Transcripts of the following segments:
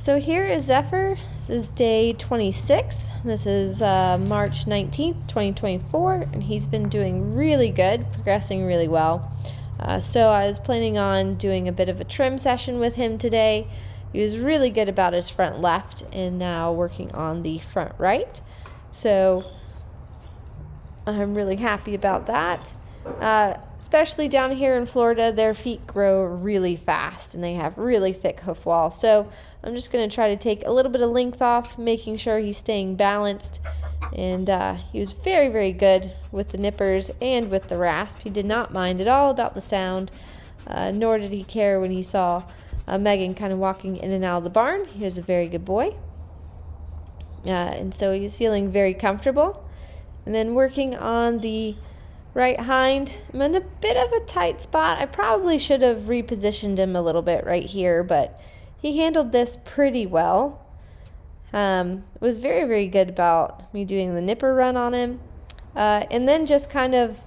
So here is Zephyr. This is day 26. This is March 19th, 2024, and he's been doing really good, progressing really well. So I was planning on doing a bit of a trim session with him today. He was really good about his front left and now working on the front right. So I'm really happy about that. Especially down here in Florida, their feet grow really fast and they have really thick hoof wall. So I'm just going to try to take a little bit of length off, making sure he's staying balanced. And he was very, very good with the nippers and with the rasp. He did not mind at all about the sound, nor did he care when he saw Megan kind of walking in and out of the barn. He was a very good boy. And so he's feeling very comfortable. And then working on the right hind, I'm in a bit of a tight spot. I probably should have repositioned him a little bit right here, but he handled this pretty well. Was very, very good about me doing the nipper run on him. And then just kind of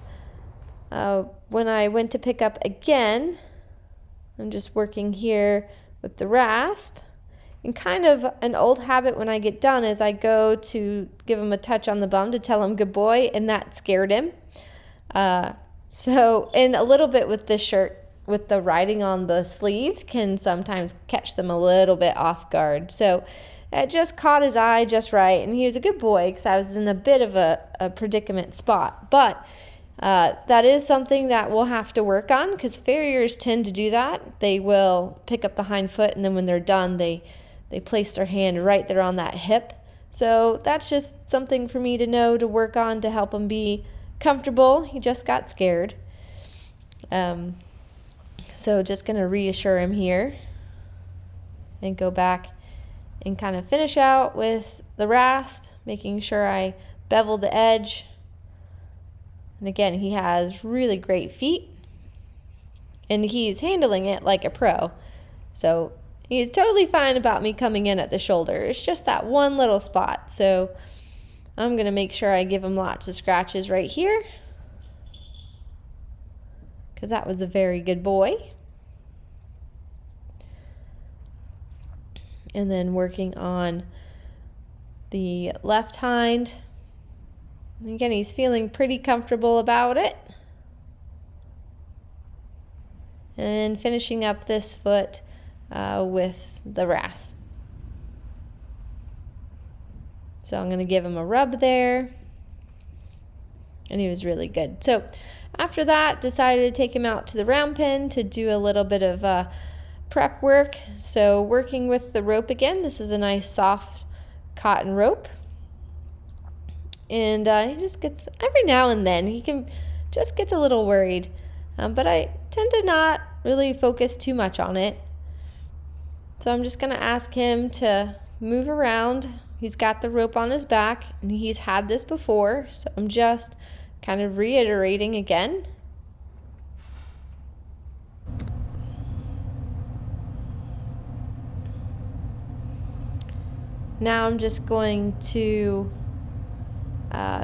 when I went to pick up again, I'm just working here with the rasp. And kind of an old habit when I get done is I go to give him a touch on the bum to tell him good boy, and that scared him. And a little bit with this shirt, with the writing on the sleeves, can sometimes catch them a little bit off guard. So it just caught his eye just right, and he was a good boy because I was in a bit of a predicament spot. But that is something that we'll have to work on because farriers tend to do that. They will pick up the hind foot, and then when they're done, they place their hand right there on that hip. So that's just something for me to know, to work on, to help him be comfortable. He just got scared. So just going to reassure him here and go back and kind of finish out with the rasp, making sure I bevel the edge. And again, he has really great feet and he's handling it like a pro. So he's totally fine about me coming in at the shoulder. It's just that one little spot. So I'm going to make sure I give him lots of scratches right here because that was a very good boy. And then working on the left hind. Again, he's feeling pretty comfortable about it. And finishing up this foot with the rasp. So I'm going to give him a rub there. And he was really good. So after that, decided to take him out to the round pen to do a little bit of prep work. So working with the rope again. This is a nice soft cotton rope. And he just gets, every now and then, he just gets a little worried. But I tend to not really focus too much on it. So I'm just going to ask him to move around. He's got the rope on his back, and he's had this before, so I'm just kind of reiterating again. Now I'm just going to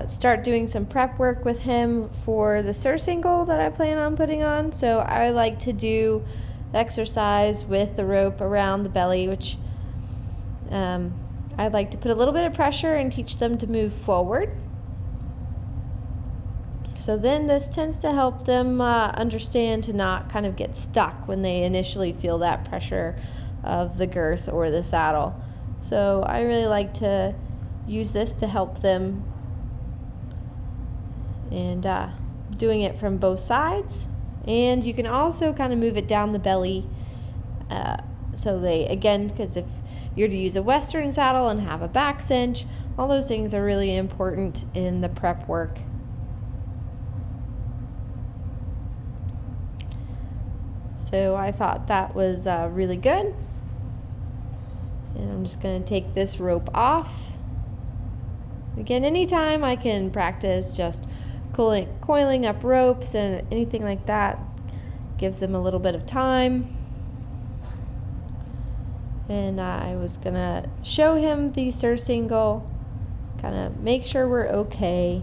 start doing some prep work with him for the surcingle that I plan on putting on. So I like to do exercise with the rope around the belly, which I'd like to put a little bit of pressure and teach them to move forward. So then this tends to help them understand to not kind of get stuck when they initially feel that pressure of the girth or the saddle. So I really like to use this to help them, and doing it from both sides. And you can also kind of move it down the belly. So they, again, because if you're to use a Western saddle and have a back cinch, all those things are really important in the prep work. So I thought that was really good. And I'm just going to take this rope off. Again, anytime I can practice just coiling up ropes and anything like that, gives them a little bit of time. And I was going to show him the surcingle, kind of make sure we're okay.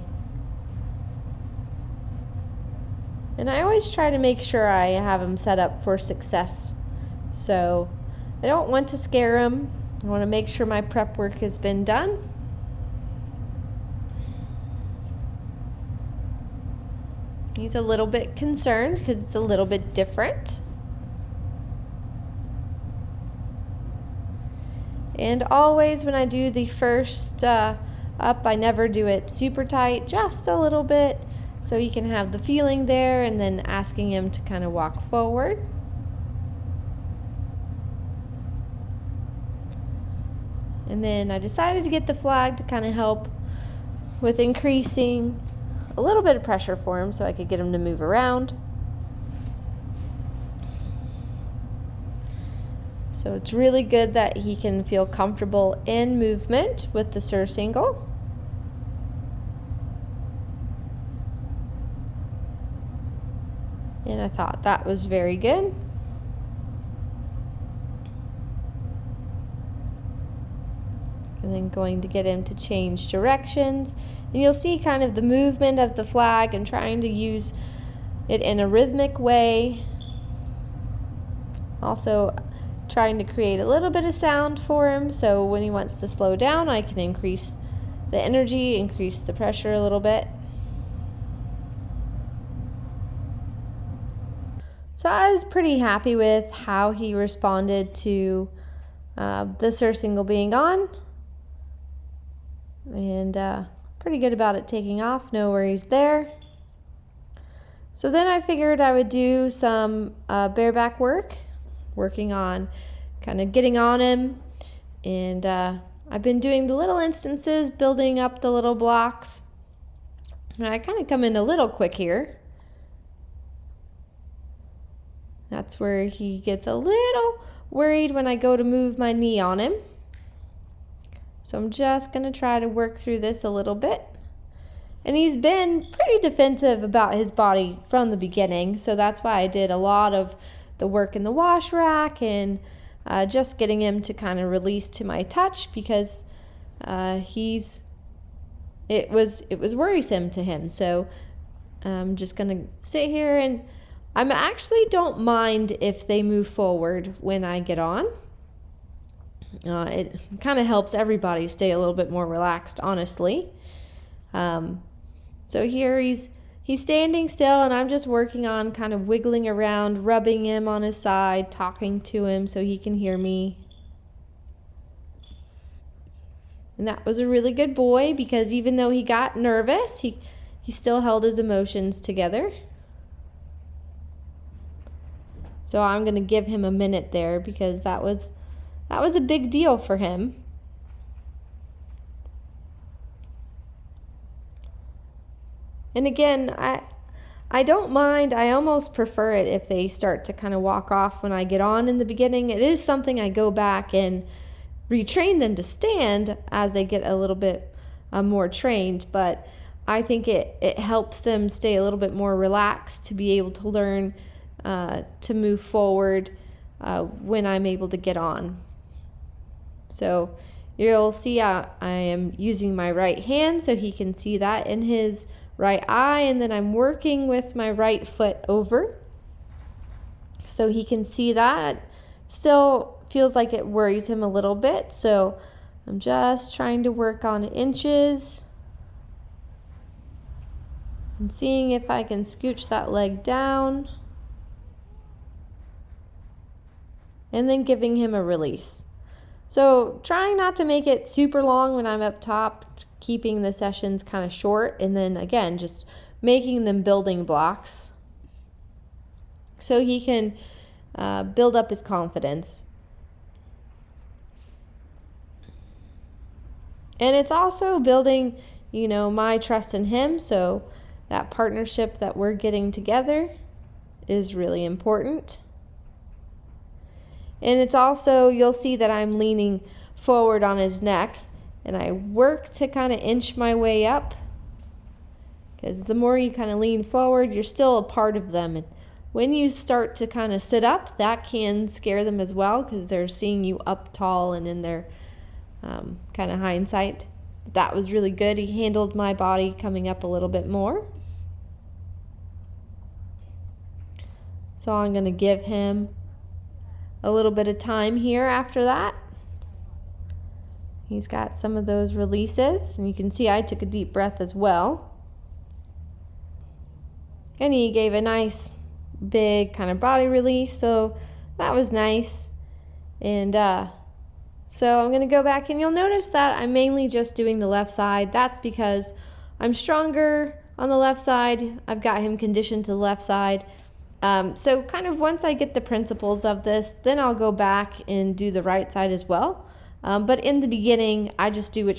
And I always try to make sure I have him set up for success. So I don't want to scare him. I want to make sure my prep work has been done. He's a little bit concerned because it's a little bit different. And always when I do the first up, I never do it super tight, just a little bit, so he can have the feeling there, and then asking him to kind of walk forward. And then I decided to get the flag to kind of help with increasing a little bit of pressure for him so I could get him to move around. So it's really good that he can feel comfortable in movement with the surcingle. And I thought that was very good. And then going to get him to change directions. And you'll see kind of the movement of the flag and trying to use it in a rhythmic way. Also trying to create a little bit of sound for him, so when he wants to slow down, I can increase the energy, increase the pressure a little bit. So I was pretty happy with how he responded to the surcingle being on, and pretty good about it taking off, no worries there. So then I figured I would do some bareback work, working on kind of getting on him, and I've been doing the little instances, building up the little blocks. And I kind of come in a little quick here. That's where he gets a little worried when I go to move my knee on him. So I'm just going to try to work through this a little bit. And he's been pretty defensive about his body from the beginning, so that's why I did a lot of the work in the wash rack and just getting him to kind of release to my touch, because it was worrisome to him. So I'm just gonna sit here, and I actually don't mind if they move forward when I get on. It kind of helps everybody stay a little bit more relaxed, honestly. So here he's standing still, and I'm just working on kind of wiggling around, rubbing him on his side, talking to him so he can hear me. And that was a really good boy, because even though he got nervous, he still held his emotions together. So I'm going to give him a minute there, because that was a big deal for him. And again, I don't mind. I almost prefer it if they start to kind of walk off when I get on in the beginning. It is something I go back and retrain them to stand as they get a little bit more trained, but I think it helps them stay a little bit more relaxed to be able to learn to move forward when I'm able to get on. So you'll see I am using my right hand so he can see that in his right eye, and then I'm working with my right foot over so he can see that. Still feels like it worries him a little bit, so I'm just trying to work on inches and seeing if I can scooch that leg down, and then giving him a release. So trying not to make it super long when I'm up top, keeping the sessions kind of short, and then again just making them building blocks so he can build up his confidence. And it's also building, my trust in him, so that partnership that we're getting together is really important. And it's also, you'll see that I'm leaning forward on his neck, and I work to kind of inch my way up, because the more you kind of lean forward, you're still a part of them. And when you start to kind of sit up, that can scare them as well, because they're seeing you up tall and in their kind of hindsight. That was really good. He handled my body coming up a little bit more. So I'm going to give him a little bit of time here after that. He's got some of those releases, and you can see I took a deep breath as well. And he gave a nice big kind of body release, so that was nice. And so I'm going to go back, and you'll notice that I'm mainly just doing the left side. That's because I'm stronger on the left side. I've got him conditioned to the left side. So kind of once I get the principles of this, then I'll go back and do the right side as well. But in the beginning, I just do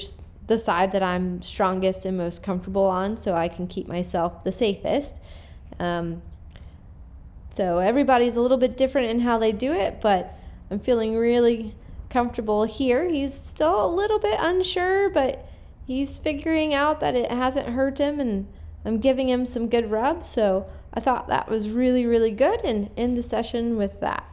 the side that I'm strongest and most comfortable on, so I can keep myself the safest. So everybody's a little bit different in how they do it, but I'm feeling really comfortable here. He's still a little bit unsure, but he's figuring out that it hasn't hurt him, and I'm giving him some good rubs. So I thought that was really, really good, and end the session with that.